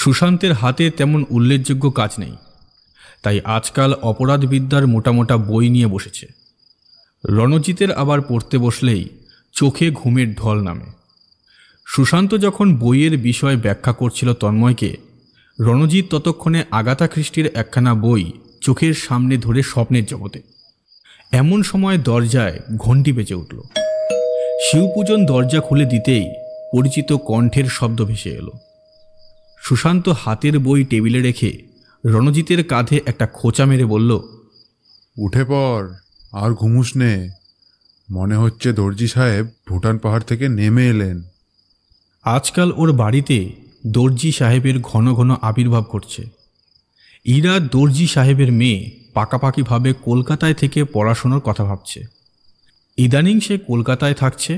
সুশান্তের হাতে তেমন উল্লেখযোগ্য কাজ নেই, তাই আজকাল অপরাধবিদ্যার মোটা মোটা বই নিয়ে বসেছে। রণজিতের আবার পড়তে বসলেই চোখে ঘুমের ঢল নামে। সুশান্ত যখন বইয়ের বিষয় ব্যাখ্যা করছিল তন্ময়কে, রণজিৎ ততক্ষণে আগাথা ক্রিস্টির একখানা বই চোখের সামনে ধরে স্বপ্নের জগতে। এমন সময় দরজায় ঘণ্টি বেজে উঠল। শিবপূজন দরজা খুলে দিতেই পরিচিত কণ্ঠের শব্দ ভেসে এলো। সুশান্ত হাতের বই টেবিলে রেখে রণজিতের কাঁধে একটা খোঁচা মেরে বলল, উঠে পড়, আর ঘুমুস নে। মনে হচ্ছে দর্জি সাহেব ভুটান পাহাড় থেকে নেমে এলেন। আজকাল ওর বাড়িতে দর্জি সাহেবের ঘন ঘন আবির্ভাব ঘটছে। ইরা দর্জি সাহেবের মেয়ে পাকাপাকিভাবে কলকাতায় থেকে পড়াশোনার কথা ভাবছে। ইদানিং সে কলকাতায় থাকছে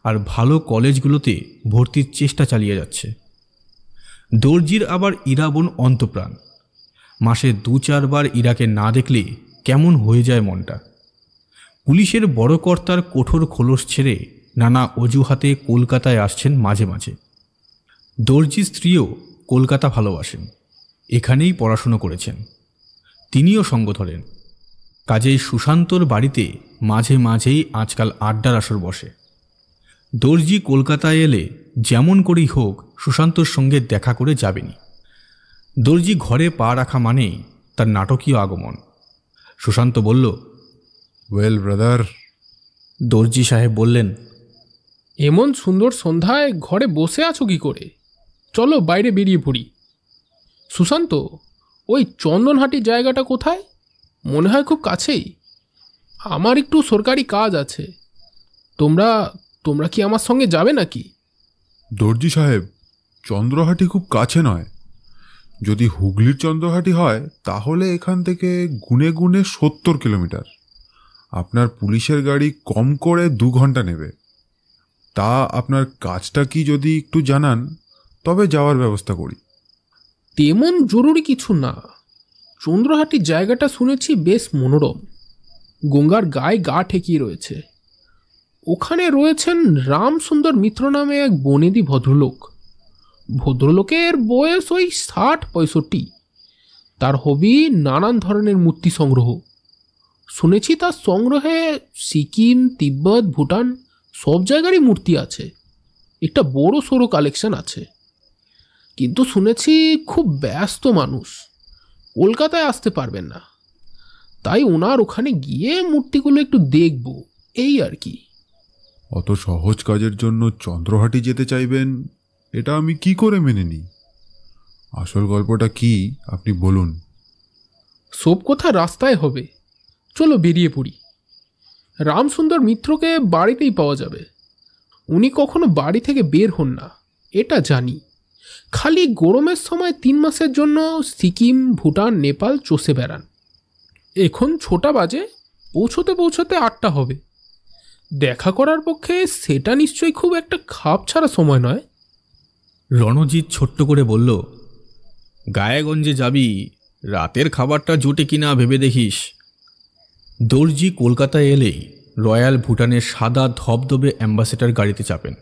আর ভালো কলেজগুলোতে ভর্তির চেষ্টা চালিয়ে যাচ্ছে। দর্জির আবার ইরা বোন অন্তপ্রাণ। মাসে 2-4 বার ইরাকে না দেখলে কেমন হয়ে যায় মনটা। পুলিশের বড় কর্তার কঠোর খোলস ছেড়ে নানা অজুহাতে কলকাতায় আসছেন মাঝে মাঝে। দর্জি স্ত্রীও কলকাতা ভালোবাসেন, এখানেই পড়াশুনো করেছেন। তিনিও সঙ্গ ধরেন। কাজেই সুশান্তর বাড়িতে মাঝে মাঝেই আজকাল আড্ডার আসর বসে। দর্জি কলকাতায় এলে যেমন করেই হোক সুশান্তর সঙ্গে দেখা করে যাবেনি। দর্জি ঘরে পা রাখা মানেই তার নাটকীয় আগমন। সুশান্ত বলল, ওয়েল ব্রাদার। দর্জি সাহেব বললেন, এমন সুন্দর সন্ধ্যায় ঘরে বসে আছো কি করে? চলো বাইরে বেরিয়ে পড়ি। সুশান্ত, ওই চন্দনহাটি জায়গাটা কোথায়? মনে হয় খুব কাছেই। আমার একটু সরকারি কাজ আছে। তোমরা কি আমার সঙ্গে যাবে নাকি? দর্জি সাহেব, চন্দ্রহাটি খুব কাছে নয়। যদি হুগলির চন্দ্রহাটি হয় তাহলে এখান থেকে গুনে গুনে 70 কিলোমিটার। আপনার পুলিশের গাড়ি কম করে 2 ঘন্টা নেবে। তা আপনার কাজটা কি যদি একটু জানান তবে যাওয়ার ব্যবস্থা করি। তেমন জরুরি কিছু না। চন্দ্রহাটি জায়গাটা শুনেছি বেশ মনোরম। গঙ্গার গায়ে গা ঠেকিয়ে রয়েছে। ওখানে রয়েছেন রামসুন্দর মিত্র নামে এক বনেদি ভদ্রলোক। ভদ্রলোকের বয়স ওই 60-65। তার হবি নানান ধরনের মূর্তি সংগ্রহ। শুনেছি তার সংগ্রহে সিকিম, তিব্বত, ভুটান সব জায়গারই মূর্তি আছে। একটা বড় সড়ো কালেকশন আছে। কিন্তু শুনেছি খুব ব্যস্ত মানুষ, কলকাতায় আসতে পারবেন না। তাই ওনার ওখানে গিয়ে মূর্তিগুলো একটু দেখব, এই আর কি। অত সহজ কাজের জন্য চন্দ্রহাটি যেতে চাইবেন, এটা আমি কি করে মেনে নিই? আসল গল্পটা কি আপনি বলুন। সব কথা রাস্তায় হবে। চলো বেরিয়ে পড়ি। রামসুন্দর মিত্রকে বাড়িতেই পাওয়া যাবে। উনি কখনো বাড়ি থেকে বের হন না, এটা জানি। খালি গরমের সময় 3 মাসের জন্য সিকিম, ভুটান, নেপাল চষে বেড়ান। এখন 6টা বাজে, পৌঁছতে পৌঁছতে 8টা হবে। দেখা করার পক্ষে সেটা নিশ্চয়ই খুব একটা খাপ ছাড়া সময় নয়। রণজিৎ ছোট্ট করে বলল, গায়েগঞ্জে যাবি, রাতের খাবারটা জোটে কিনা ভেবে দেখিস। দর্জি কলকাতায় এলেই রয়্যাল ভুটানের সাদা ধবধবে অ্যাম্বাসেডর গাড়িতে চাপেন।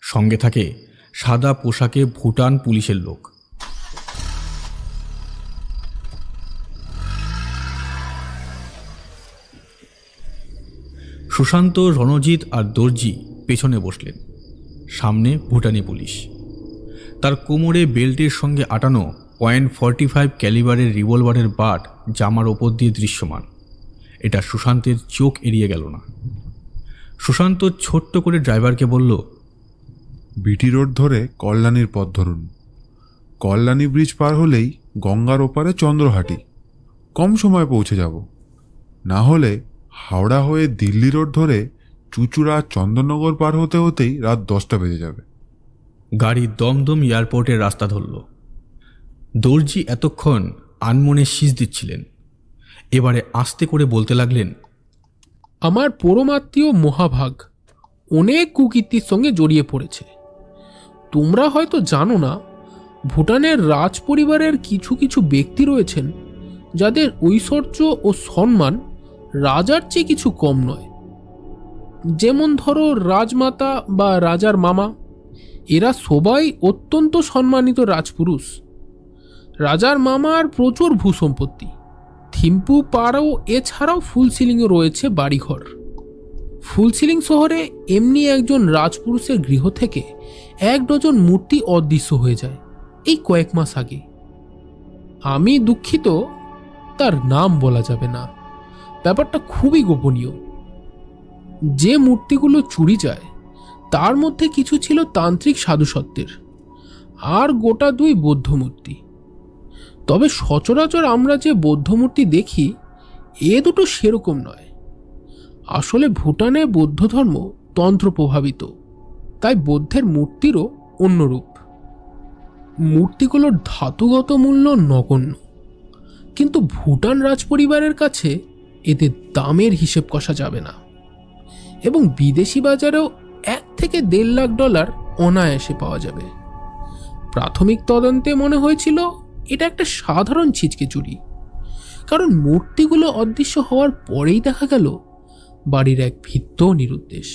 সঙ্গে থাকে সাদা পোশাকে ভুটান পুলিশের লোক। সুশান্ত, রণজিৎ আর দর্জি পেছনে বসলেন। সামনে ভুটানি পুলিশ। তার কোমরে বেল্টের সঙ্গে আটানো .45 ক্যালিবারের রিভলভারের বাট জামার ওপর দিয়ে দৃশ্যমান। এটা সুশান্তের চোখ এড়িয়ে গেল না। সুশান্ত ছোট্ট করে ড্রাইভারকে বলল, বিটি রোড ধরে কল্যাণীর পথ ধরুন। কল্যাণী ব্রিজ পার হলেই গঙ্গার ওপারে চন্দ্রহাটি। কম সময় পৌঁছে যাব। না হলে হাওড়া হয়ে দিল্লি রোড ধরে চুচুড়া, চন্দননগর পার হতে হতেই রাত 10টা বেজে যাবে। গাড়ি দমদম এয়ারপোর্টের রাস্তা ধরল। দর্জি এতক্ষণ আনমনে শীষ দিচ্ছিলেন। এবারে আস্তে করে বলতে লাগলেন, আমার পরমাত্মীয় মহাভাগ অনেক কুকীর্তির সঙ্গে জড়িয়ে পড়েছে। তোমরা হয়তো জানো না, ভুটানের রাজ পরিবারের কিছু কিছু ব্যক্তি রয়েছেন যাদের ঐশ্বর্য ও সম্মান রাজার চেয়ে কিছু কম নয়। যেমন ধরো রাজমাতা বা রাজার মামা। এরা সবাই অত্যন্ত সম্মানিত রাজপুরুষ রাজার মামার প্রচুর ভূসম্পত্তি, থিম্পু পাড়াও, এছাড়াও ফুলসিলিংয়ে রয়েছে বাড়িঘর। ফুলসিলিং শহরে এমনি একজন রাজপুরুষের গৃহ থেকে 1 ডজন মূর্তি অদৃশ্য হয়ে যায় এই কয়েক মাস আগে। আমি দুঃখিত, তার নাম বলা যাবে না, ব্যাপারটা খুবই গোপনীয়। যে মূর্তিগুলো চুরি যায় তার মধ্যে কিছু ছিল তান্ত্রিক সাধুসত্ত্বের, আর গোটা 2 বৌদ্ধ মূর্তি। তবে সচরাচর আমরা যে বৌদ্ধ মূর্তি দেখি এ দুটো সেরকম নয়। আসলে ভুটানে বৌদ্ধ ধর্ম তন্ত্র প্রভাবিত, তাই বৌদ্ধের মূর্তিরও অন্য রূপ। মূর্তিগুলোর ধাতুগত মূল্য নগণ্য, কিন্তু ভুটান রাজপরিবারের কাছে এদের দামের হিসেব কষা যাবে না, এবং বিদেশি বাজারেও $1 থেকে $1.5 লাখ অনায়াসে পাওয়া যাবে। প্রাথমিক তদন্তে মনে হয়েছিল এটা একটা সাধারণ ছিচকে চুরি, কারণ মূর্তিগুলো অদৃশ্য হওয়ার পরেই দেখা গেল বাড়ির এক ভৃত্য নিরুদ্দেশ।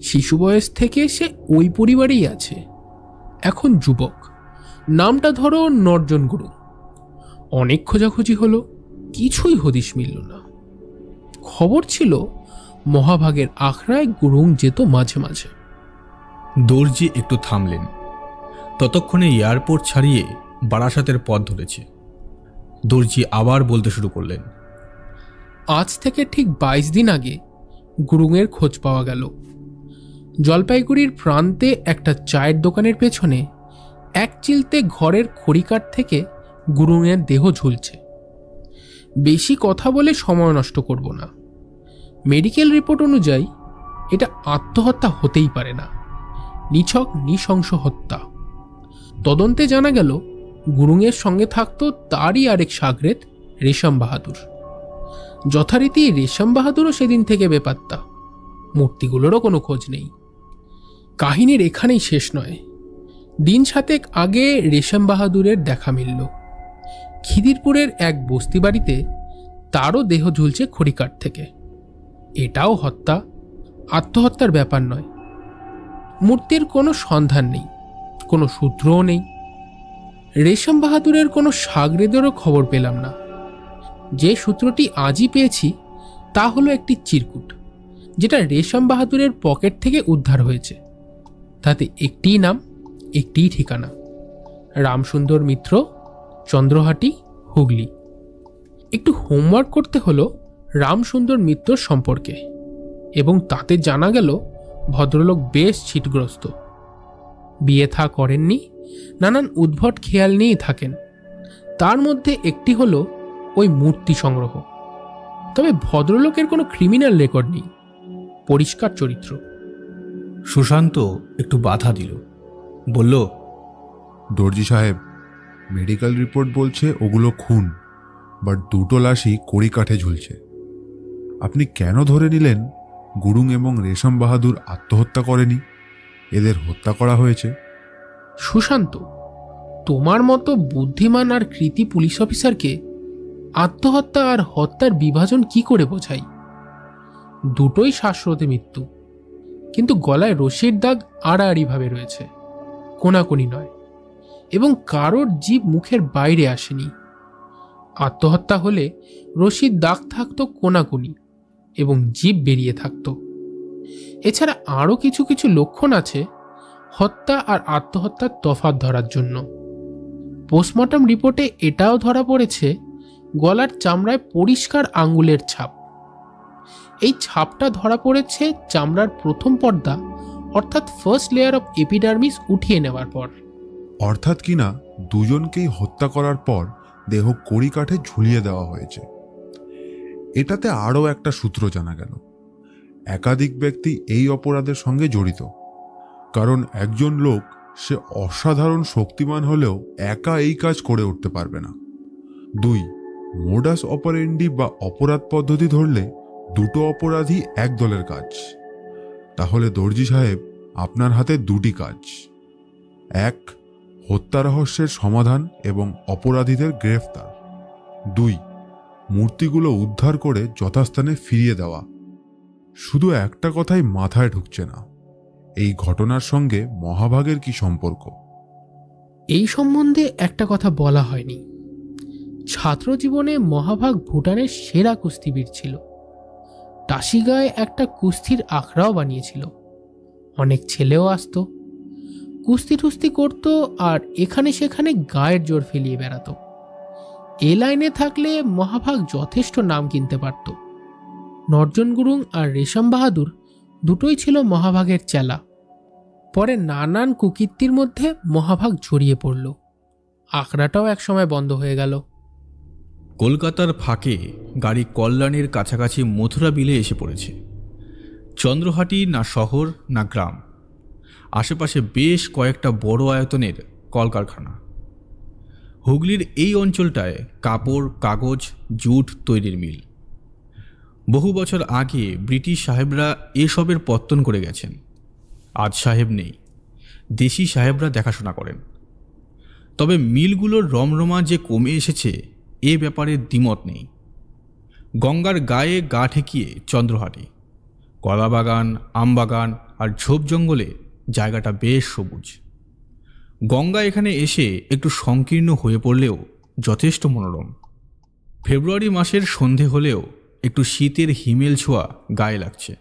শিশু বয়স থেকে সে ওই পরিবারেই আছে, এখন যুবক, নামটা ধরো নর্জন গুরু। অনেক খোঁজাখুঁজি হলো, কিছুই হদিশ মিলল না। খবর ছিল মহাভাগের আখড়ায় গুরুং যেত মাঝে মাঝে। দর্জি একটু থামলেন। ততক্ষণে এয়ারপোর্ট ছাড়িয়ে বারাসাতের পথ ধরেছে। দর্জি আবার বলতে শুরু করলেন, আজ থেকে ঠিক 22 দিন আগে গুরুংয়ের খোঁজ পাওয়া গেল। জলপাইগুড়ির প্রান্তে একটা চায়ের দোকানের পেছনে এক চিলতে ঘরের খড়িকাঠ থেকে গুরুংয়ের দেহ ঝুলছে। বেশি কথা বলে সময় নষ্ট করব না। মেডিকেল রিপোর্ট অনুযায়ী এটা আত্মহত্যা হতেই পারে না, নিছক নৃশংস হত্যা। তদন্তে জানা গেল গুরুংয়ের সঙ্গে থাকতো তারই আরেক শাগরেদ রেশম বাহাদুর। যথারীতি রেশম বাহাদুরও সেদিন থেকে বেপাত্তা, মূর্তিগুলোরও কোনো খোঁজ নেই। কাহিনীর এখানেই শেষ নয়। দিন 7 আগে রেশম বাহাদুরের দেখা মিলল খিদিরপুরের এক বস্তি বাড়িতে, তারও দেহ ঝুলছে খড়িকাঠ থেকে। এটাও হত্যা, আত্মহত্যার ব্যাপার নয়। মূর্তির কোনো সন্ধান নেই, কোনো সূত্রও নেই। রেশম বাহাদুরের কোনো শাগরেদেরও খবর পেলাম না। যে সূত্রটি আজই পেয়েছি তা হলো একটি চিরকুট, যেটা রেশম বাহাদুরের পকেট থেকে উদ্ধার হয়েছে। তাতে একটিই নাম, একটিই ঠিকানা, রামসুন্দর মিত্র, চন্দ্রহাটি, হুগলি। একটু হোমওয়ার্ক করতে হলো রামসুন্দর মিত্র সম্পর্কে, এবং তাতে জানা গেল ভদ্রলোক বেশ ছিটগ্রস্ত, বিয়ে থা করেননি, নানান উদ্ভট খেয়াল নিয়েই থাকেন। তার মধ্যে একটি হলো ওই মূর্তি সংগ্রহ। তবে ভদ্রলোকের কোনো ক্রিমিনাল রেকর্ড নেই, পরিষ্কার চরিত্র। সুশান্ত একটু বাধা দিল, বলল, দর্জি সাহেব, মেডিকেল রিপোর্ট বলছে ওগুলো খুন, বাট 2টো লাশই কড়িকাঠে ঝুলছে। আপনি কেন ধরে নিলেন গুরুং এবং রেশম বাহাদুর আত্মহত্যা করেনি, এদের হত্যা করা হয়েছে? সুশান্ত, তোমার মতো বুদ্ধিমান আর কৃতি পুলিশ অফিসারকে আত্মহত্যা আর হত্যার বিভাজন কি করে বোঝাই? দুটোই শ্বাসরোধে মৃত্যু, কিন্তু গলায় রশির দাগ আড়াআড়িভাবে রয়েছে, কোনাকুনি নয়, এবং কারোর জীব মুখের বাইরে আসেনি। আত্মহত্যা হলে রশির দাগ থাকতো কোনাকুনি এবং জীব বেরিয়ে থাকতো। এছাড়া আরও কিছু কিছু লক্ষণ আছে হত্যা আর আত্মহত্যার তফাৎ ধরার জন্য। পোস্টমর্টম রিপোর্টে এটাও ধরা পড়েছে গলার চামড়ায় পরিষ্কার আঙ্গুলের ছাপ। এই ছাপটা ধরা পড়েছে চামড়ার প্রথম পর্দা, অর্থাৎ ফার্স্ট লেয়ার অফ এপিডার্মিস উঠিয়ে নেওয়ার পর। অর্থাৎ কিনা দুজনকেই হত্যা করার পর দেহ কড়িকাঠে ঝুলিয়ে দেওয়া হয়েছে। এটাতে আরও একটা সূত্র জানা গেল, একাধিক ব্যক্তি এই অপরাধের সঙ্গে জড়িত। কারণ একজন লোক সে অসাধারণ শক্তিমান হলেও একা এই কাজ করে উঠতে পারবে না। 2, মোডাস অপারেন্ডি বা অপরাধ পদ্ধতি ধরলে 2টো অপরাধী এক দলের কাজ। তাহলে দর্জি সাহেব, আপনার হাতে 2টি কাজ। 1, হত্যা রহস্যের সমাধান এবং অপরাধীদের গ্রেফতার। 2, মূর্তিগুলো উদ্ধার করে যথাস্থানে ফিরিয়ে দেওয়া। শুধু একটা কথাই মাথায় ঢুকছে না, এই ঘটনার সঙ্গে মহাভাগের কি সম্পর্ক? এই সম্বন্ধে একটা কথা বলা হয়নি, ছাত্র জীবনে মহাভাগ ভুটানের সেরা কুস্তিবীর ছিল। টাসিগায় একটা কুস্তির আখড়াও বানিয়েছিল, অনেক ছেলেও আসতো, কুস্তি টুস্তি করতো আর এখানে সেখানে গায়ের জোর ফেলিয়ে বেড়াতো। এ লাইনে থাকলে মহাভাগ যথেষ্ট নাম কিনতে পারত। নর্জন গুরুং আর রেশম বাহাদুর দুটোই ছিল মহাভাগের চেলা। পরে নানান কুকীর্তির মধ্যে মহাভাগ জড়িয়ে পড়ল, আখড়াটাও একসময় বন্ধ হয়ে গেল। কলকাতার ফাঁকে গাড়ি কল্যাণীর কাছাকাছি মথুরা বিলে এসে পড়েছে। চন্দ্রহাটি না শহর না গ্রাম, আশেপাশে বেশ কয়েকটা বড় আয়তনের কলকারখানা। হুগলির এই অঞ্চলটায় কাপড়, কাগজ, জুট তৈরির মিল। বহু বছর আগে ব্রিটিশ সাহেবরা এসবের পত্তন করে গেছেন। আজ সাহেব নেই, দেশি সাহেবরা দেখাশোনা করেন। তবে মিলগুলোর রমরমা যে কমে এসেছে এ ব্যাপারে দ্বিমত নেই। গঙ্গার গায়ে গা ঠেকিয়ে চন্দ্রহাটি, কলাবাগান, আমবাগান আর ঝোপ জঙ্গলে জায়গাটা বেশ সবুজ। গঙ্গা এখানে এসে একটু সংকীর্ণ হয়ে পড়লেও যথেষ্ট মনোরম। ফেব্রুয়ারি মাসের সন্ধে হলেও একটু শীতের হিমেল ছোঁয়া গায়ে লাগছে।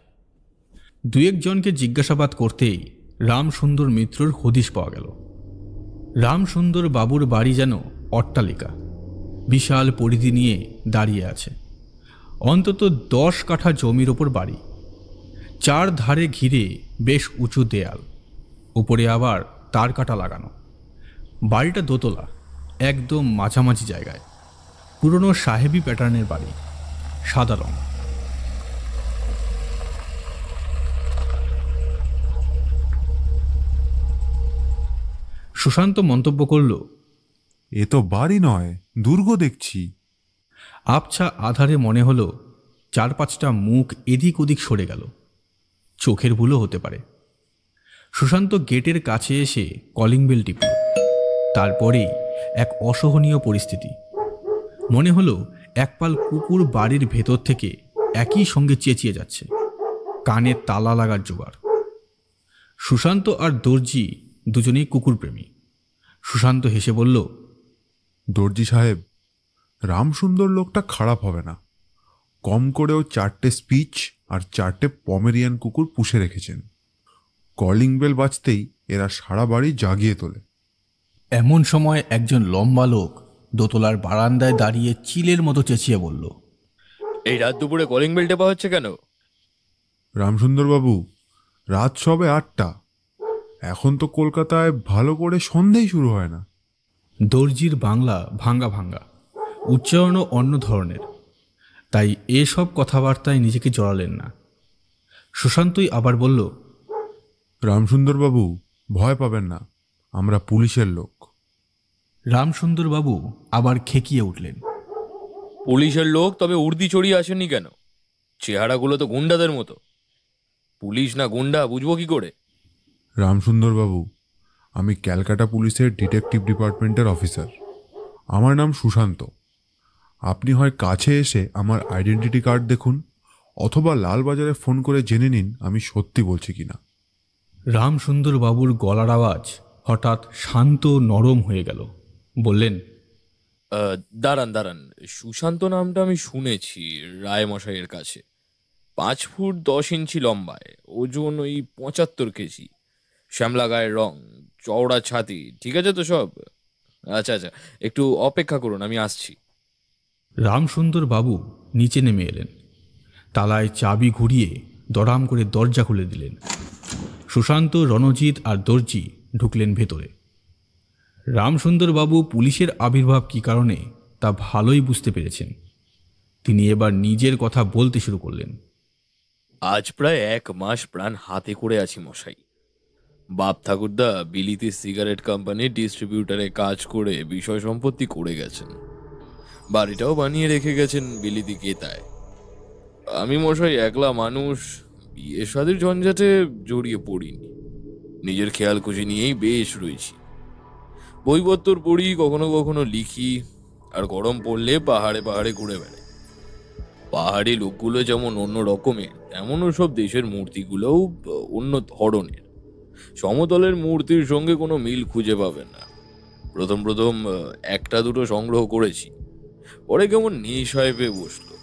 দু একজনকে জিজ্ঞাসাবাদ করতেই রামসুন্দর মিত্রর হদিশ পাওয়া গেল। রামসুন্দর বাবুর বাড়ি যেন অট্টালিকা, বিশাল পরিধি নিয়ে দাঁড়িয়ে আছে। অন্তত 10 কাঠা জমির ওপর বাড়ি, চার ধারে ঘিরে বেশ উঁচু দেয়াল, উপরে আবার তার কাটা লাগানো। বাড়িটা দোতলা, একদম মাঝামাঝি জায়গায়। পুরনো সাহেবি প্যাটার্নের বাড়ি, সাদা রং। সুশান্ত মন্তব্য করল, এ তো বাড়ি নয়, দুর্গ দেখছি। আবছা আধারে মনে হলো 4-5টা মুখ এদিক ওদিক সরে গেল। চোখের ভুলও হতে পারে। সুশান্ত গেটের কাছে এসে কলিং বেল টিপল। তারপরেই এক অসহনীয় পরিস্থিতি। মনে হলো একপাল কুকুর বাড়ির ভেতর থেকে একই সঙ্গে চেঁচিয়ে যাচ্ছে, কানে তালা লাগার জোগাড়। সুশান্ত আর দর্জি দুজনেই কুকুরপ্রেমী। সুশান্ত হেসে বলল, দর্জি সাহেব, রামসুন্দর লোকটা খারাপ হবে না। কম করেও 4টে স্পিচ আর 4টে পমেরিয়ান কুকুর পুষে রেখেছেন। কলিং বেল বাজতেই এরা সারা বাড়ি জাগিয়ে তোলে। এমন সময় একজন লম্বা লোক দোতলার বারান্দায় দাঁড়িয়ে চিলের মতো চেঁচিয়ে বলল, এই রাত দুপুরে কলিং বেল টেপা হচ্ছে কেন? রামসুন্দরবাবু, রাত সবে 8টা। এখন তো কলকাতায় ভালো করে সন্ধেই শুরু হয় না। দর্জির বাংলা ভাঙ্গা ভাঙ্গা, উচ্চারণও অন্য ধরনের, তাই এসব কথাবার্তায় নিজেকে জড়ালেন না। সুশান্তই আবার বলল, রামসুন্দরবাবু, ভয় পাবেন না, আমরা পুলিশের লোক। রামসুন্দরবাবু আবার খেকিয়ে উঠলেন, পুলিশের লোক? তবে উর্দি চড়িয়ে আসেননি কেন? চেহারাগুলো তো গুন্ডাদের মতো। পুলিশ না গুন্ডা বুঝবো কি করে? রামসুন্দরবাবু, আমি ক্যালকাটা পুলিশের ডিটেকটিভ ডিপার্টমেন্টের অফিসার। আমার নাম সুশান্ত। আপনি হয় কাছে এসে আমার আইডেন্টিটি কার্ড দেখুন, অথবা লালবাজারে ফোন করে জেনে নিন আমি সত্যি বলছি কিনা। রামসুন্দরবাবুর গলার আওয়াজ হঠাৎ শান্ত নরম হয়ে গেল। বললেন, দাঁড়ান দাঁড়ান, সুশান্ত নামটা আমি শুনেছি রায় মশাইয়ের কাছে। 5 ফুট 10 ইঞ্চি লম্বায়, ওজন ওই 75 কেজি, শ্যামলা গায়ের রং, চওড়া ছাতি। ঠিক আছে তো সব? আচ্ছা আচ্ছা, একটু অপেক্ষা করুন, আমি আসছি। রামসুন্দরবাবু নিচে নেমে এলেন। তালায় চাবি ঘুরিয়ে দড়াম করে দরজা খুলে দিলেন। সুশান্ত, রণজিৎ আর দর্জি ঢুকলেন ভেতরে। রামসুন্দরবাবু পুলিশের আবির্ভাব কী কারণে তা ভালোই বুঝতে পেরেছেন। তিনি এবার নিজের কথা বলতে শুরু করলেন। আজ প্রায় 1 মাস প্রাণ হাতে করে আছি মশাই। বাপ ঠাকুরদা বিলিতি সিগারেট কোম্পানির ডিস্ট্রিবিউটারে কাজ করে বিষয় সম্পত্তি করে গেছেন। বাড়িটাও বানিয়ে রেখে গেছেন বিলিতি কেতায়। আমি মশাই একলা মানুষ, বিয়ে শাদির ঝঞ্ঝাটে জড়িয়ে পড়িনি। নিজের খেয়াল খুশি নিয়েই বেশ রয়েছি। বইপত্তর পড়ি, কখনো কখনো লিখি, আর গরম পড়লে পাহাড়ে পাহাড়ে ঘুরে বেড়াই। পাহাড়ি লোকগুলো যেমন অন্য রকমের, তেমন সব দেশের মূর্তিগুলোও অন্য ধরনের। সমতলের মূর্তির সঙ্গে কোনো মিল খুঁজে পাবেন না। প্রথম প্রথম একটা দুটো সংগ্রহ করেছি, পরে কেমন নেশায় পেয়ে বসলো।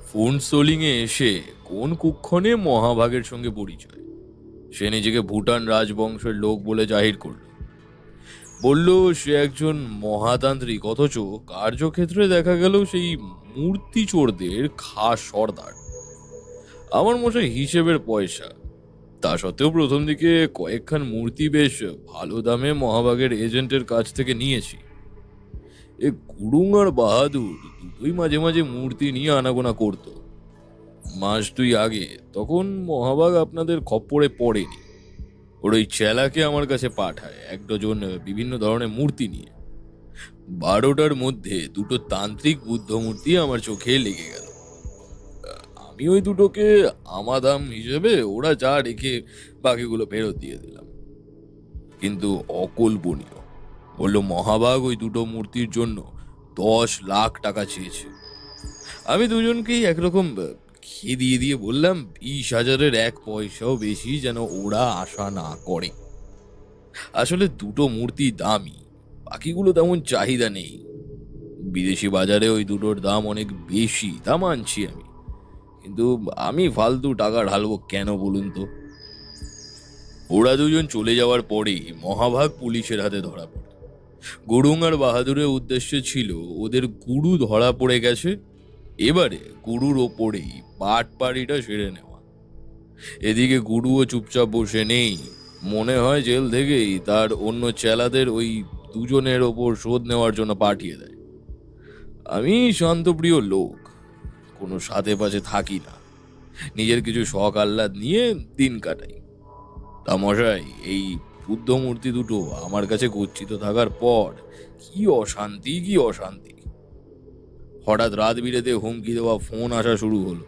ফোন সোলিংয়ে এসে কোন কুক্ষণে মহাভাগের সঙ্গে পরিচয়। সে নিজেকে ভুটান রাজবংশের লোক বলে জাহির করল। বলল সে একজন মহাতান্ত্রিক, অথচ কার্যক্ষেত্রে দেখা গেল সেই মূর্তি চোরদের খাস সর্দার। আমার মশাই হিসেবের পয়সা, তা সত্ত্বেও প্রথম দিকে কয়েকখান মূর্তি বেশ ভালো দামে মহাভাগের এজেন্টের কাছ থেকে নিয়েছি। এ গুরুং আর বাহাদুর দুটোই মাঝে মাঝে মূর্তি নিয়ে আনাগোনা করত। মাস দুই আগে তখন মহাভাগ আপনাদের খপ্পরে পড়েনি। ওর ওই চেলাকে আমার কাছে পাঠায় এক ডজন বিভিন্ন ধরনের মূর্তি নিয়ে। 12টার মধ্যে দুটো তান্ত্রিক বুদ্ধ মূর্তি আমার চোখে লেগে গেল। আমি ওই দুটোকে আমাদাম হিসেবে ওরা যা রেখে বাকিগুলো ফেরত দিয়ে দিলাম। কিন্তু অকল্পনীয়, বলল মহাভাগ ওই দুটো মূর্তির জন্য 10 লাখ টাকা চেয়েছে। আমি দুজনকেই একরকম খেদিয়ে দিয়ে বললাম 20,000-এর 1 পয়সাও বেশি যেন ওরা আশা না করে। আসলে দুটো মূর্তি দামি, বাকিগুলো তেমন চাহিদা নেই। বিদেশি বাজারে ওই দুটোর দাম অনেক বেশি, তা মানছি আমি, কিন্তু আমি ফালতু টাকা ঢালবো কেন বলুন তো? ওরা দুজন চলে যাওয়ার পরেই মহাভাগ পুলিশের হাতে ধরা পড়ে। গুরুং আর বাহাদুরের উদ্দেশ্য ছিল ওদের গুরু ধরা পড়ে গেছে, এবারে গুরুর ওপরেই বাটপাড়িটা সেরে নেওয়া। এদিকে গুরুও চুপচাপ বসে নেই, মনে হয় জেল থেকেই তার অন্য চেলাদের ওই দুজনের ওপর শোধ নেওয়ার জন্য পাঠিয়ে দেয়। আমি শান্তপ্রিয় লোক, কোনো সাথে পাশে থাকি না, নিজের কিছু শখ আহ্লাদ নিয়ে দিন কাটাই। তা মশাই, এই বুদ্ধ মূর্তি দুটো আমার কাছে গচ্ছিত থাকার পর কি অশান্তি কি অশান্তি! হঠাৎ রাত বিরেতে হুমকি দেওয়া ফোন আসা শুরু হলো।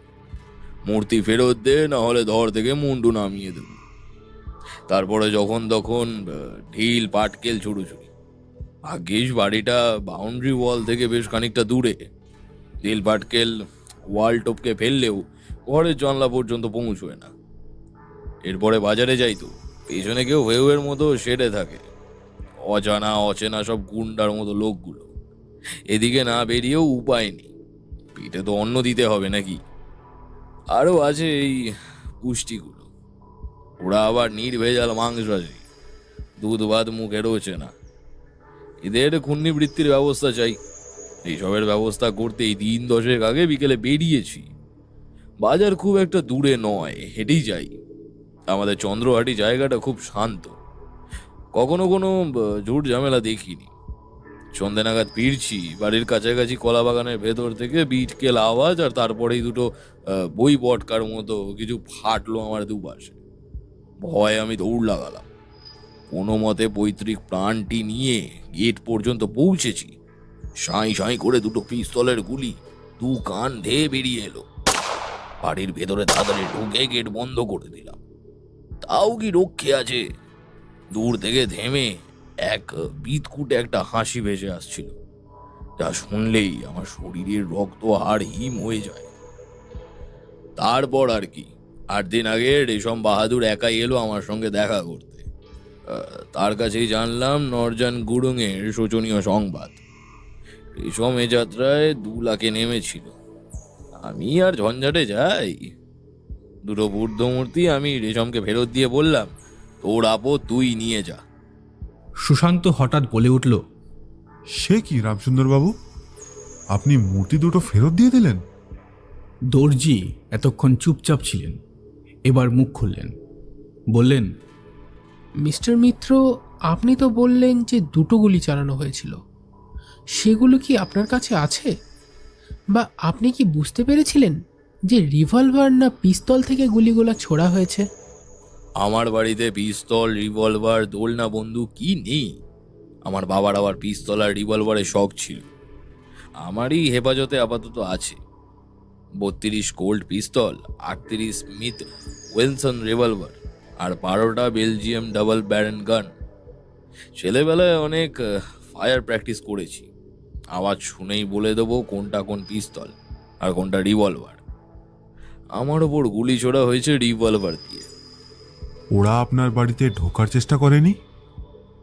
মূর্তি ফেরত দে, না হলে ধর থেকে মুন্ডু নামিয়ে দেব। তারপরে যখন তখন ঢিল পাটকেল ছুড়োছুড়ি। ভাগ্যিস বাড়িটা বাউন্ডারি ওয়াল থেকে বেশ খানিকটা দূরে। ঢিল পাটকেল ওয়াল টপকে ফেললেও ঘরের জানলা পর্যন্ত পৌঁছয় না। এরপরে বাজারে যাই তো পেছনে কেউ হেউয়ের মতো সেরে থাকে। অজানা অচেনা সব গুন্ডার মতো লোকগুলো। এদিকে না বেরিয়েও উপায় নেই, পেটে তো অন্ন দিতে হবে নাকি। আরও আছে এই পুষ্টিগুলো, ওরা আবার নির্ভেজাল মাংসাশী, দুধ ভাত মুখে রয়েছে না। এদের ঘূর্ণিবৃত্তির ব্যবস্থা চাই। এইসবের ব্যবস্থা করতেই 3-10 আগে বিকেলে বেরিয়েছি। বাজার খুব একটা দূরে নয়, হেঁটেই যাই। আমাদের চন্দ্রহাটি জায়গাটা খুব শান্ত, কখনো কোনো ঝুট ঝামেলা দেখিনি। সন্ধে নাগাদ ফিরছি, বাড়ির কাছাকাছি কলা বাগানের ভেতর থেকে বিটকেল আওয়াজ, আর তারপরেই দুটো বই বটকার মতো কিছু ফাটলো আমার দুপাশে। ভয়ে আমি দৌড় লাগালাম। কোনো মতে পৈতৃক প্রাণটি নিয়ে গেট পর্যন্ত পৌঁছেছি। সাঁই সাঁই করে দুটো পিস্তলের গুলি 2 কান ধেয়ে বেরিয়ে এলো। বাড়ির ভেতরে তাড়াতাড়ি ঢুকে গেট বন্ধ করে দিলাম। তাও কি রক্ষে আছে? দূর থেকে থেমে এক বিদকুটে একটা হাসি ভেসে আসছিল, যা শুনলেই আমার শরীরের রক্ত আর হিম হয়ে যায়। তারপর আর কি, 8 দিন আগে রেশম বাহাদুর একাই এলো আমার সঙ্গে দেখা করতে। তার কাছেই জানলাম নরজান গুরুং এর শোচনীয় সংবাদ। রেশম এ যাত্রায় 2 লাখে নেমেছিল। আমি আর ঝঞ্ঝাটে যাই। দুটো বুদ্ধ মূর্তি আমি রেশমকে ফেরত দিয়ে বললাম, তোর আপদ তুই নিয়ে যা। সুশান্ত হঠাৎ বলে উঠল, সে কি রামসুন্দরবাবু, আপনি মূর্তি দুটো ফেরত দিয়ে দিলেন? দর্জি এতক্ষণ চুপচাপ ছিলেন, এবার মুখ খুললেন, বললেন, মিস্টার মিত্র, আপনি তো বললেন যে 2টো গুলি চালানো হয়েছিল, সেগুলো কি আপনার কাছে আছে? বা আপনি কি বুঝতে পেরেছিলেন যে রিভলভার না পিস্তল থেকে গুলিগুলো ছোড়া হয়েছে? আমার বাড়িতে পিস্তল, রিভলভার, দোলনা বন্দুক কি নেই? আমার বাবার আবার পিস্তল আর রিভলভারের শখ ছিল। আমারই হেফাজতে আপাতত আছে 32 কোল্ড পিস্তল, 38 স্মিথ ওয়েলসন রিভলভার আর 12টা বেলজিয়াম ডাবল ব্যারেন গান। ছেলেবেলায় অনেক ফায়ার প্র্যাকটিস করেছি। আওয়াজ শুনেই বলে দেবো কোনটা কোন পিস্তল আর কোনটা রিভলভার। আমার ওপর গুলি ছোড়া হয়েছে রিভলভার দিয়ে। ওরা আপনার বাড়িতে ঢোকার চেষ্টা করেনি?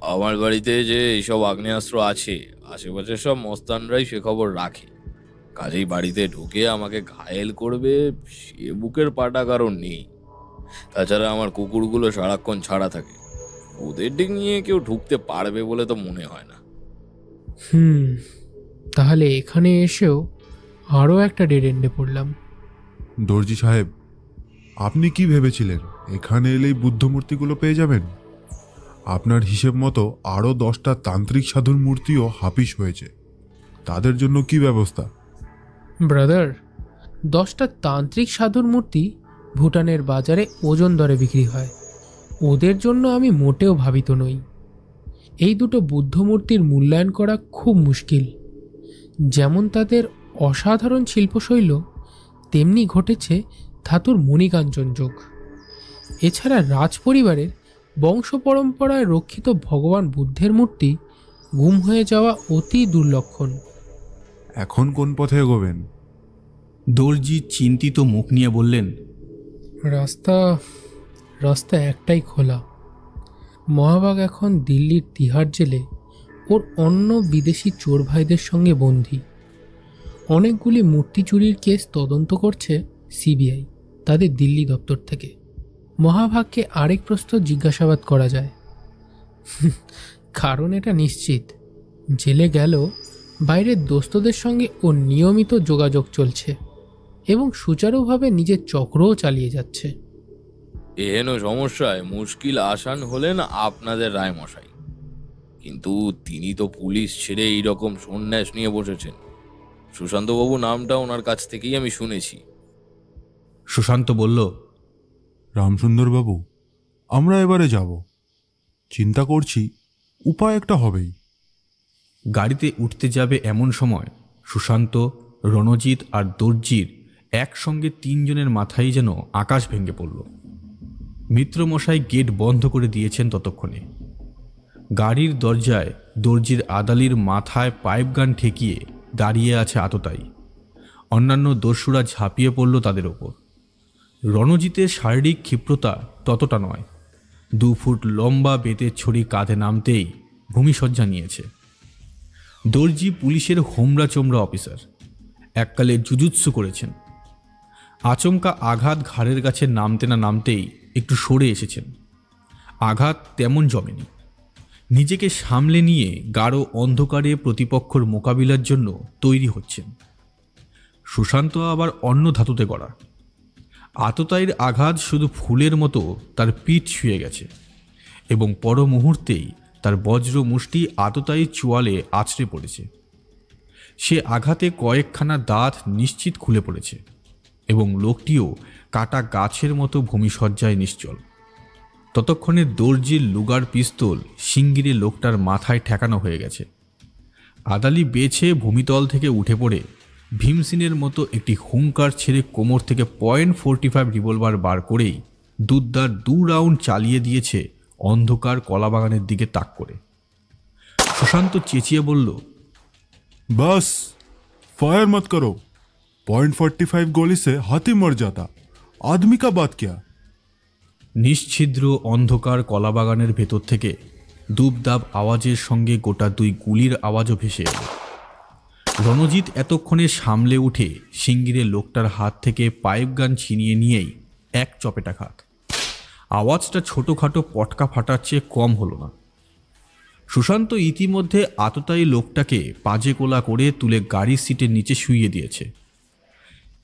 আমার বাড়িতে যে এইসব আগ্নেয়াস্ত্র আছে আশেপাশের সব মস্তানরাই সে খবর রাখে, কাজেই বাড়িতে ঢুকে আমাকে ঘায়েল করবে সে বুকের পাটা কারণ নেই। তাছাড়া আমার কুকুরগুলো সারাক্ষণ ছাড়া থাকে, ওদের দিক নিয়ে কেউ ঢুকতে পারবে বলে তো মনে হয় না। তাহলে এখানে এসেও আরও একটা ডেড এন্ডে পড়লাম। দর্জি সাহেব, আপনি কি ভেবেছিলেন এখানে এলেই বুদ্ধমূর্তিগুলো পেয়ে যাবেন? আপনার হিসেব মতো আরও 10টা তান্ত্রিক সাধুর মূর্তিও হাপিস হয়েছে, তাদের জন্য কি ব্যবস্থা? ব্রাদার, 10টা তান্ত্রিক সাধুর মূর্তি ভুটানের বাজারে ওজন দরে বিক্রি হয়, ওদের জন্য আমি মোটেও ভাবিত নই। এই দুটো বুদ্ধ মূর্তির মূল্যায়ন করা খুব মুশকিল। যেমন তাদের অসাধারণ শিল্পশৈল, তেমনি ঘটেছে ধাতুর মণিকাঞ্চন যোগ। এছাড়া রাজপরিবারের বংশ পরম্পরায় রক্ষিত ভগবান বুদ্ধের মূর্তি গুম হয়ে যাওয়া অতি দুর্লক্ষণ। এখন কোন পথে এগোবেন? দর্জি চিন্তিত মুখ নিয়ে বললেন, রাস্তা একটাই খোলা। মহাবাগ এখন দিল্লির তিহার জেলে ওর অন্য বিদেশি চোর ভাইদের সঙ্গে বন্দী। অনেকগুলি মূর্তি চুরির কেস তদন্ত করছে সিবিআই তাদের দিল্লি দপ্তর থেকে। মহাভাগকে আরেক প্রশ্ন জিজ্ঞাসাবাদ করা যায়, কারণ এটা নিশ্চিত জেলে গেল বাইরের দোস্তদের সঙ্গে ওর নিয়মিত যোগাযোগ চলছে এবং সুচারুভাবে নিজের চক্রও চালিয়ে যাচ্ছে। এহেন সমস্যায় মুশকিল আসান হলেন আপনাদের রায়মশাই, কিন্তু তিনি তো পুলিশ ছেড়ে এইরকম সন্ন্যাস নিয়ে বসেছেন। সুশান্তবাবু নামটা ওনার কাছ থেকেই আমি শুনেছি। সুশান্ত বলল, রামসুন্দরবাবু, আমরা এবারে যাব, চিন্তা করছি উপায় একটা হবেই। গাড়িতে উঠতে যাবে এমন সময় সুশান্ত, রণজিৎ আর দর্জির একসঙ্গে 3 জনের মাথায় যেন আকাশ ভেঙে পড়ল। মিত্রমশাই গেট বন্ধ করে দিয়েছেন ততক্ষণে। গাড়ির দরজায় দর্জির আদালির মাথায় পাইপ গান ঠেকিয়ে দাঁড়িয়ে আছে আততায়ী। অন্যান্য দস্যুরা ঝাঁপিয়ে পড়ল তাদের ওপর। রণজিতের শারীরিক ক্ষিপ্রতা ততটা নয়। 2 ফুট লম্বা বেতের ছড়ি কাঁধে নামতেই ভূমিসজ্জা নিয়েছে। দর্জি পুলিশের হোমরা চোমরা অফিসার, এককালে জুজুৎসু করেছেন। আচমকা আঘাত ঘাড়ের কাছে নামতে না নামতেই একটু সরে এসেছেন। আঘাত তেমন জমেনি। নিজেকে সামলে নিয়ে গাঢ় অন্ধকারে প্রতিপক্ষর মোকাবিলার জন্য তৈরি হচ্ছেন। সুশান্ত আবার অন্য ধাতুতে গড়া। আততায়ীর আঘাত শুধু ফুলের মতো তার পিঠ ছুঁয়ে গেছে এবং পর মুহূর্তেই তার বজ্র মুষ্টি আততায়ীর চোয়ালে আছড়ে পড়েছে। সে আঘাতে কয়েকখানা দাঁত নিশ্চিত খুলে পড়েছে এবং লোকটিও কাটা গাছের মতো ভূমিসজ্জায় নিশ্চল। ততক্ষণে দর্জির লুগার পিস্তল শিঙ্গিরে লোকটার মাথায় ঠেকানো হয়ে গেছে। আদালি বেছে ভূমিতল থেকে উঠে পড়ে ভীমসিনের মতো একটি হুঙ্কার ছেড়ে কোমর থেকে .45 রিভলভার বার করেই 2 রাউন্ড চালিয়ে দিয়েছে অন্ধকার কলাবাগানের দিকে তাক করে। সুশান্ত চেঁচিয়ে বলল, बस फायर मत करो, .45 गोली से हाथी मर जाता, आदमी का बात क्या? নিশ্ছিদ্র অন্ধকার কলাবাগানের ভেতর থেকে দুবদাব আওয়াজের সঙ্গে গোটা 2 গুলির আওয়াজও ভেসে এল। রণজিৎ এতক্ষণে সামলে উঠে শিঙ্গিরে লোকটার হাত থেকে পাইপ গান ছিনিয়ে নিয়েই এক চপেটাঘাত। আওয়াজটা ছোটোখাটো পটকা ফাটার চেয়ে কম হলো না। সুশান্ত ইতিমধ্যে আততায়ী লোকটাকে পাজে কোলা করে তুলে গাড়ির সিটের নিচে শুইয়ে দিয়েছে।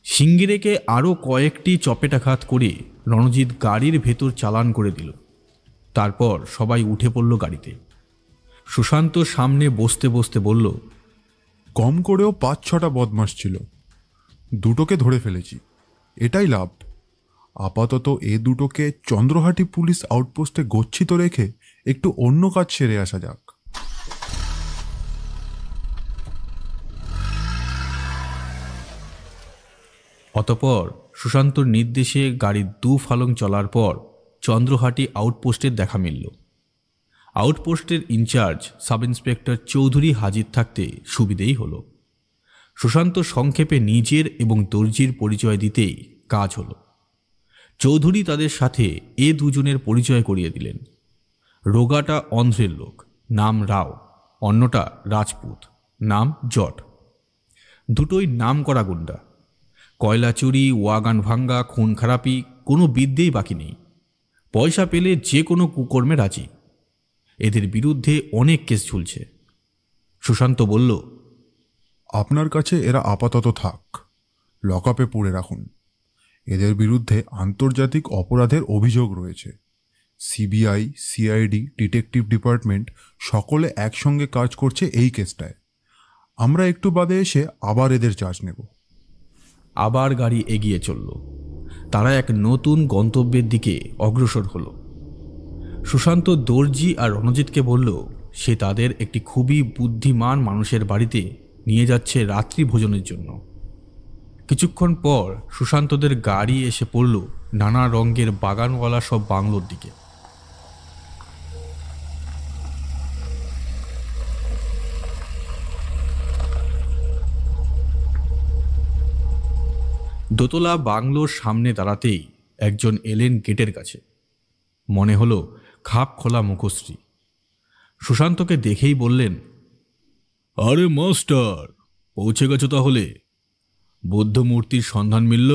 শিঙ্গিরেকে আরও কয়েকটি চপেটাঘাত করে রণজিৎ গাড়ির ভেতর চালান করে দিল। তারপর সবাই উঠে পড়ল গাড়িতে। সুশান্ত সামনে বসতে বসতে বলল, কম করেও 5-6টা বদমাশ ছিল, 2টোকে ধরে ফেলেছি, এটাই লাভ। আপাতত এ 2টোকে চন্দ্রহাটি পুলিশ আউটপোস্টে গচ্ছিত রেখে একটু অন্য কাজ সেরে আসা যাক। অতপর সুশান্তর নির্দেশে গাড়ির 2 ফালং চলার পর চন্দ্রহাটি আউটপোস্টের দেখা মিলল। আউটপোস্টের ইনচার্জ সাব ইন্সপেক্টর চৌধুরী হাজির থাকতে সুবিধেই হলো। সুশান্ত সংক্ষেপে নিজের এবং দর্জির পরিচয় দিতেই কাজ হলো। চৌধুরী তাদের সাথে এ 2 জনের পরিচয় করিয়ে দিলেন। রোগাটা অন্ধ্রের লোক, নাম রাও, অন্যটা রাজপুত, নাম জট। দুটোই নাম করা গুন্ডা। কয়লা চুরি, ওয়াগান ভাঙ্গা, খুন খারাপি, কোনো বিদ্যেই বাকি নেই। পয়সা পেলে যে কোনো কুকর্মে রাজি। এদের বিরুদ্ধে অনেক কেস ঝুলছে। সুশান্ত বলল, আপনার কাছে এরা আপাতত থাক, লকআপে পুরে রাখুন। এদের বিরুদ্ধে আন্তর্জাতিক অপরাধের অভিযোগ রয়েছে। সিবিআই, সিআইডি, ডিটেকটিভ ডিপার্টমেন্ট সকলে একসঙ্গে কাজ করছে এই কেসটায়। আমরা একটু বাদে এসে আবার এদের চার্জ নেব। আবার গাড়ি এগিয়ে চলল। তারা এক নতুন গন্তব্যের দিকে অগ্রসর হলো। সুশান্ত দর্জি আর রণজিৎকে বলল সে তাদের একটি খুবই বুদ্ধিমান মানুষের বাড়িতে নিয়ে যাচ্ছে রাত্রি ভোজনের জন্য। কিছুক্ষণ পর সুশান্তদের গাড়ি এসে পড়ল নানা রঙের বাগানওয়ালা সব বাংলোর দিকে। দোতলা বাংলোর সামনে দাঁড়াতেই একজন এলেন গেটের কাছে। মনে হলো খাপ খোলা মুখশ্রী। সুশান্তকে দেখেই বললেন, আরে মাস্টার, পৌঁছে গেছো তাহলে? বৌদ্ধ মূর্তির সন্ধান মিলল?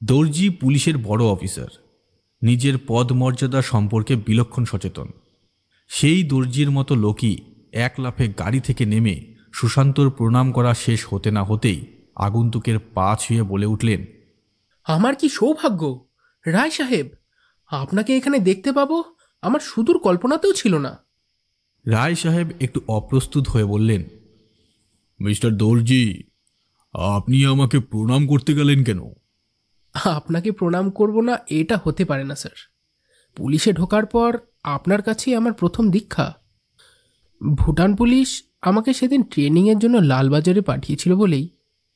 দর্জি পুলিশের বড় অফিসার, নিজের পদ মর্যাদা সম্পর্কে বিলক্ষণ সচেতন। সেই দর্জির মতো লোকই এক লাফে গাড়ি থেকে নেমে সুশান্তর প্রণাম করা শেষ হতে না হতেই আগন্তুকের পা ছুঁয়ে বলে উঠলেন, আমার কি সৌভাগ্য রায় সাহেব, আপনাকে এখানে দেখতে পাবো আমার সুদূর কল্পনাতেও ছিল না। রায় সাহেব একটু অপ্রস্তুত হয়ে বললেন, মিস্টার দর্জি, আপনি আমাকে প্রণাম করতে গেলেন কেন? আপনাকে প্রণাম করব না এটা হতে পারে না স্যার। পুলিশে ঢোকার পর আপনার কাছেই আমার প্রথম দীক্ষা। ভুটান পুলিশ আমাকে সেদিন ট্রেনিংয়ের জন্য লালবাজারে পাঠিয়েছিল বলেই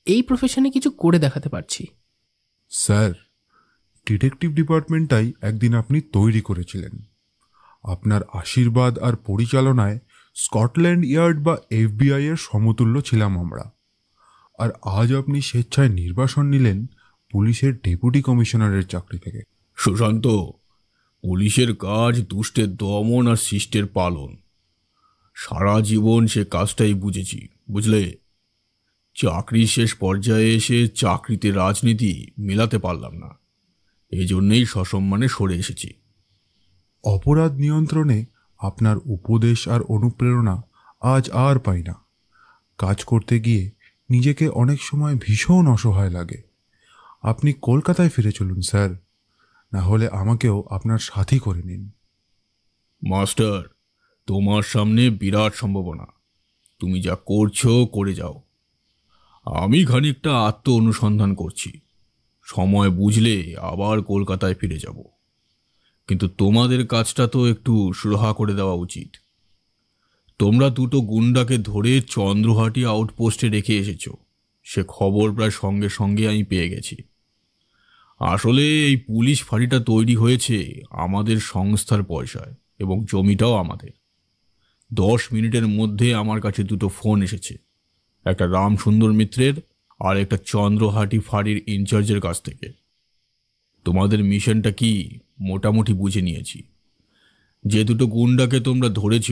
এই প্রফেশনে কিছু করে দেখাতে পারছি। স্যার, ডিটেকটিভ ডিপার্টমেন্টটাই একদিন আপনি তৈরি করেছিলেন। আপনার আশীর্বাদ আর পরিচালনায় স্কটল্যান্ড ইয়ার্ড বা এফবিআই এর সমতুল্য ছিলাম আমরা। আর আজ আপনি স্বেচ্ছায় নির্বাসন নিলেন পুলিশের ডেপুটি কমিশনারের চাকরি থেকে। সুশান্ত, পুলিশের কাজ দুষ্টের দমন আর শিষ্টের পালন। সারা জীবন সে কাজটাই বুঝেছি, বুঝলে? চাকরির শেষ পর্যায়ে এসে চাকরিতে রাজনীতি মেলাতে পারলাম না, এই জন্যেই সসম্মানে সরে এসেছি। অপরাধ নিয়ন্ত্রণে আপনার উপদেশ আর অনুপ্রেরণা আজ আর পাই না। কাজ করতে গিয়ে নিজেকে অনেক সময় ভীষণ অসহায় লাগে। আপনি কলকাতায় ফিরে চলুন স্যার, না হলে আমাকেও আপনার সাথী করে নিন। মাস্টার, তোমার সামনে বিরাট সম্ভাবনা। তুমি যা করছো করে যাও। আমি খানিকটা আত্ম অনুসন্ধান করছি। সময় বুঝলে আবার কলকাতায় ফিরে যাব। কিন্তু তোমাদের কাজটা তো একটু সুরাহা করে দেওয়া উচিত। তোমরা দুটো গুন্ডাকে ধরে চন্দ্রহাটি আউটপোস্টে রেখে এসেছো, সে খবর প্রায় সঙ্গে সঙ্গে আমি পেয়ে গেছি। আসলে এই পুলিশ ফাঁড়িটা তৈরি হয়েছে আমাদের সংস্থার পয়সায়, এবং জমিটাও আমাদের। 10 মিনিটের মধ্যে আমার কাছে দুটো ফোন এসেছে, একটা রামসুন্দর মিত্রের আর একটা চন্দ্রহাটি ফাঁড়ির ইনচার্জের কাছ থেকে। তোমাদের মিশনটা কি মোটামুটি বুঝে নিয়েছি। যে দুটো গুন্ডাকে তোমরা ধরেছ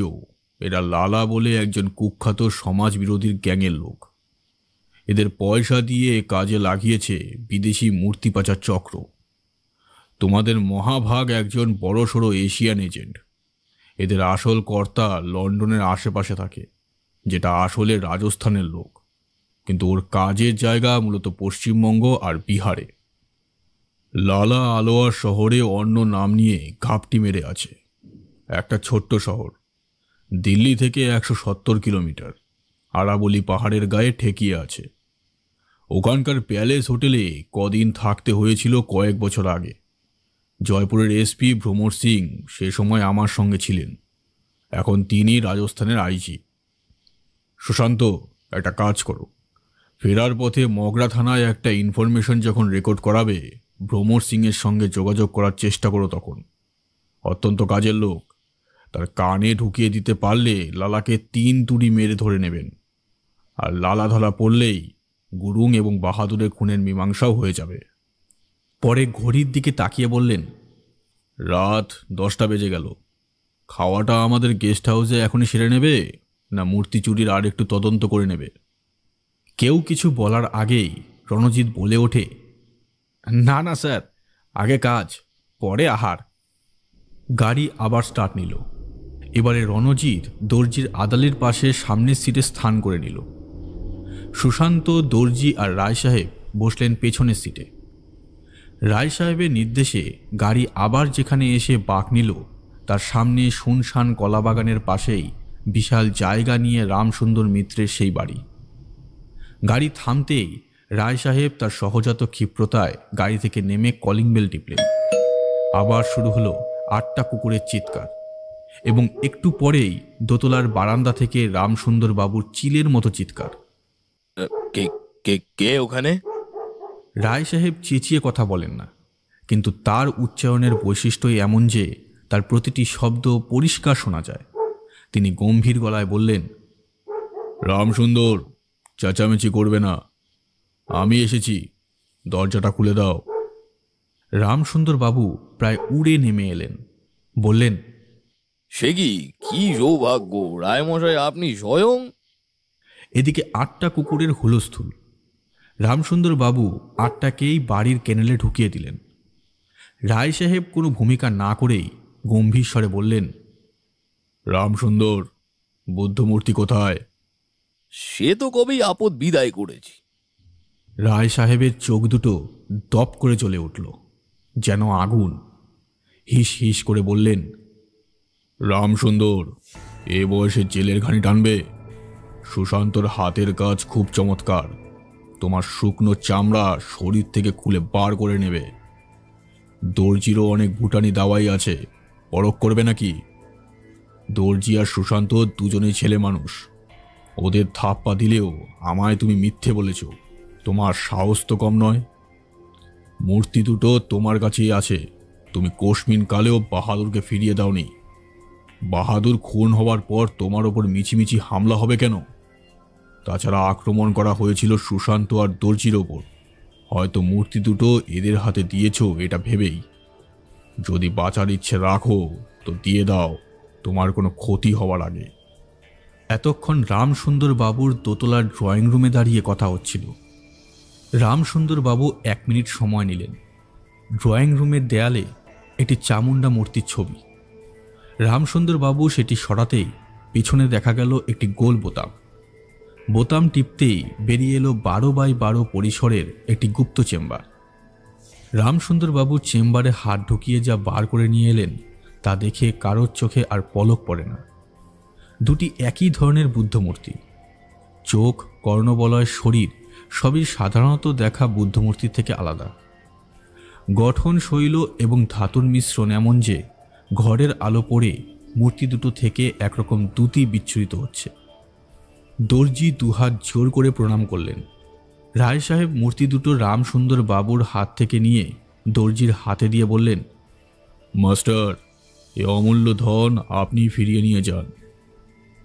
এরা লালা বলে একজন কুখ্যাত সমাজ বিরোধীর গ্যাংয়ের লোক। এদের পয়সা দিয়ে কাজে লাগিয়েছে বিদেশি মূর্তি পাচার চক্র। তোমাদের মহাভাগ একজন বড়সড় এশিয়ান এজেন্ট। এদের আসল কর্তা লন্ডনের আশেপাশে থাকে, যেটা আসলে রাজস্থানের লোক, কিন্তু ওর কাজের জায়গা মূলত পশ্চিমবঙ্গ আর বিহারে। লালা আলোয়ার শহরে অন্য নাম নিয়ে ঘাপটি মেরে আছে। একটা ছোট্ট শহর, দিল্লি থেকে 170 কিলোমিটার, আরাবলি পাহাড়ের গায়ে ঠেকিয়ে আছে। ওখানকার প্যালেস হোটেলে কদিন থাকতে হয়েছিল কয়েক বছর আগে। জয়পুরের এসপি ভ্রমর সিং সে সময় আমার সঙ্গে ছিলেন। এখন তিনি রাজস্থানের আইজি। সুশান্ত, একটা কাজ করো। ফেরার পথে মগরা থানায় একটা ইনফরমেশন যখন রেকর্ড করাবে, ভ্রমর সিংয়ের সঙ্গে যোগাযোগ করার চেষ্টা করো। তখন অত্যন্ত কাজের লোক, তার কানে ঢুকিয়ে দিতে পারলে লালাকে 3 তুড়ি মেরে ধরে নেবেন। আর লালা ধরা পড়লেই গুরুং এবং বাহাদুরের খুনের মীমাংসাও হয়ে যাবে। পরে ঘড়ির দিকে তাকিয়ে বললেন, রাত 10টা বেজে গেল। খাওয়াটা আমাদের গেস্ট হাউসে এখনই সেরে নেবে, না মূর্তি চুরির আর একটু তদন্ত করে নেবে? কেউ কিছু বলার আগেই রণজিৎ বলে ওঠে, না না স্যার, আগে কাজ পরে আহার। গাড়ি আবার স্টার্ট নিল। এবারে রণজিৎ দর্জির আদালির পাশে সামনের সিটে স্থান করে নিল। সুশান্ত, দর্জি আর রায় সাহেব বসলেন পেছনের সিটে। রায় সাহেবের নির্দেশে গাড়ি আবার যেখানে এসে বাঁক নিল তার সামনে শুনশান কলাবাগানের পাশেই বিশাল জায়গা নিয়ে রামসুন্দর মিত্রের সেই বাড়ি। গাড়ি থামতেই রায় সাহেব তার সহজাত ক্ষিপ্রতায় গাড়ি থেকে নেমে কলিং বেল টিপলেন। আবার শুরু হলো 8টা কুকুরের চিৎকার, এবং একটু পরেই দোতলার বারান্দা থেকে রামসুন্দর বাবুর চিলের মতো চিৎকার। কে কে কে ওখানে? রায় সাহেব চেঁচিয়ে কথা বলেন না, কিন্তু তার উচ্চারণের বৈশিষ্ট্যই এমন যে তার প্রতিটি শব্দ পরিষ্কার শোনা যায়। তিনি গম্ভীর গলায় বললেন, রামসুন্দর, চেঁচামেচি করবে না, আমি এসেছি, দরজাটা খুলে দাও। রামসুন্দর বাবু প্রায় উড়ে নেমে এলেন, বললেন, সে কি সৌভাগ্য রায়মশাই, আপনি স্বয়ং? এদিকে 8টা কুকুরের হুলস্থুল। রামসুন্দর বাবু 8টাকেই বাড়ির কেনেলে ঢুকিয়ে দিলেন। রায় সাহেব কোনো ভূমিকা না করেই গম্ভীর স্বরে বললেন, রামসুন্দর, বুদ্ধমূর্তি কোথায়? সে তো কবেই আপদ বিদায় করেছি। রায় সাহেবের চোখ দুটো দপ করে জ্বলে উঠল, যেন আগুন। হিস হিস করে বললেন, রামসুন্দর, এ বয়সে জেলের ঘানি টানবে? সুশান্তর হাতের কাজ খুব চমৎকার, তোমার শুকনো চামড়া শরীর থেকে খুলে বার করে নেবে। দর্জিরও অনেক ভুটানি দাওয়াই আছে, পরখ করবে নাকি? দর্জি আর সুশান্ত দুজনেই ছেলে মানুষ, ওদের থাপ্পা দিলেও আমায় তুমি মিথ্যে বলেছ, তোমার সাহস তো কম নয়। মূর্তি দুটো তোমার কাছেই আছে, তুমি কোশমিন কালেও বাহাদুরকে ফিরিয়ে দাওনি। বাহাদুর খুন হওয়ার পর তোমার ওপর মিছিমিছি হামলা হবে কেন? তাছাড়া আক্রমণ করা হয়েছিল সুশান্ত আর দর্জির ওপর, হয়তো মূর্তি দুটো এদের হাতে দিয়েছ এটা ভেবেই। যদি বাঁচার ইচ্ছে রাখো তো দিয়ে দাও, তোমার কোনো ক্ষতি হওয়ার আগে। এতক্ষণ রামসুন্দর বাবুর দোতলার ড্রয়িং রুমে দাঁড়িয়ে কথা হচ্ছিল। রামসুন্দর বাবু 1 মিনিট সময় নিলেন। ড্রয়িং রুমের দেয়ালে একটি চামুন্ডা মূর্তির ছবি। রামসুন্দর বাবু সেটি সরাতেই পিছনে দেখা গেল একটি গোল বোতাম। বোতাম টিপতেই বেরিয়ে এলো 12x12 পরিসরের একটি গুপ্ত চেম্বার। রামসুন্দর বাবু চেম্বারে হাত ঢুকিয়ে যা বার করে নিয়ে এলেন তা দেখে কারোর চোখে আর পলক পড়ে না। দুটি একই ধরনের বুদ্ধমূর্তি, চোখ, কর্ণবলয়, শরীর সবই সাধারণত দেখা বুদ্ধমূর্তির থেকে আলাদা। গঠন, শৈল এবং ধাতুর মিশ্রণ এমন যে ঘরের আলো পড়ে মূর্তি দুটো থেকে একরকম দ্যুতি বিচ্ছুরিত হচ্ছে। দর্জি দুহাত জোর করে প্রণাম করলেন। রায় সাহেব মূর্তি দুটো রামসুন্দর বাবুর হাত থেকে নিয়ে দর্জির হাতে দিয়ে বললেন, মাস্টার, এ অমূল্য ধন আপনি ফিরিয়ে নিয়ে যান।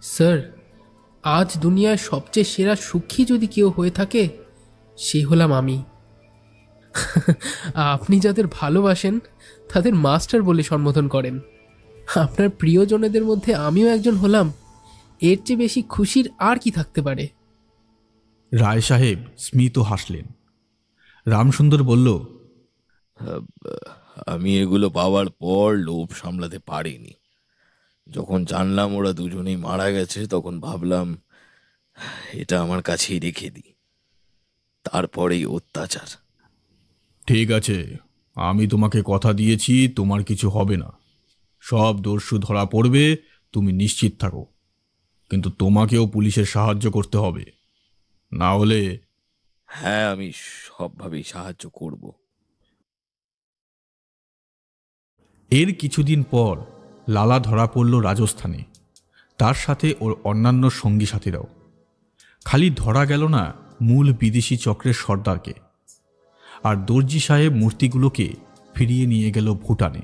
স্যার, আজ দুনিয়ায় সবচেয়ে সেরা সুখী যদি কেউ হয়ে থাকে সে হলাম আমি। আপনি যাদের ভালোবাসেন তাদের মাস্টার বলে সম্বোধন করেন। আপনার প্রিয়জনেদের মধ্যে আমিও একজন হলাম, এর চেয়ে বেশি খুশির আর কি থাকতে পারে? রায় সাহেব স্মিত হাসলেন। রামসুন্দর বলল, আমি এগুলো পাওয়ার পর লোভ সামলাতে পারিনি। যখন জানলাম ওরা দুজনেই মারা গেছে তখন ভাবলাম এটা আমার কাছেই রেখে দিই, তারপরেই অত্যাচার। ঠিক আছে, আমি তোমাকে কথা দিয়েছি তোমার কিছু হবে না, সব দস্যু ধরা পড়বে, তুমি নিশ্চিত থাকো। কিন্তু তোমাকেও পুলিশের সাহায্য করতে হবে, না হলে। হ্যাঁ, আমি সবভাবেই সাহায্য করব। এর কিছুদিন পর লালা ধরা পড়ল রাজস্থানে, তার সাথে ওর অন্যান্য সঙ্গী সাথীরাও। খালি ধরা গেল না মূল বিদেশি চক্রের সর্দারকে, আর দর্জি সাহেব মূর্তিগুলোকে ফিরিয়ে নিয়ে গেল ভুটানে।